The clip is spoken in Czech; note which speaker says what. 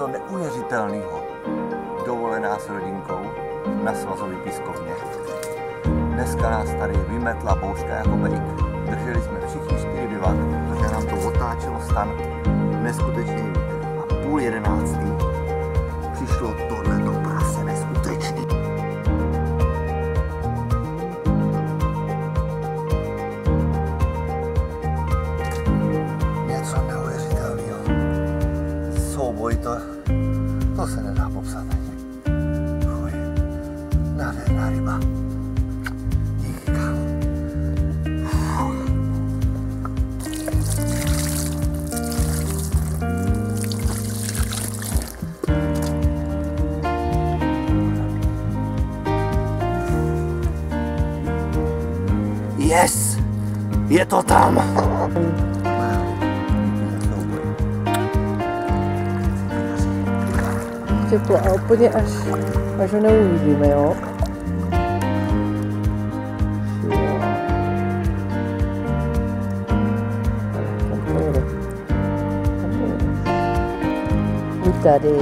Speaker 1: něco neuvěřitelného. Dovolená s rodinkou na Svazový pískovně. Dneska nás tady vymetla bouřka jako bejk. Drželi jsme všichni 4 bivat, protože nám to otáčelo stan neskutečný vítr. A 10:30 přišlo tohleto prase neskutečný. Něco neuvěřitelného. Souboj to se nedá popsat. Fuj, nádherná ryba. Díky, kámo. Yes! Je to tam!
Speaker 2: Teplo a úplně až ho neuvidíme, jo? Tam pojede. Buď tady.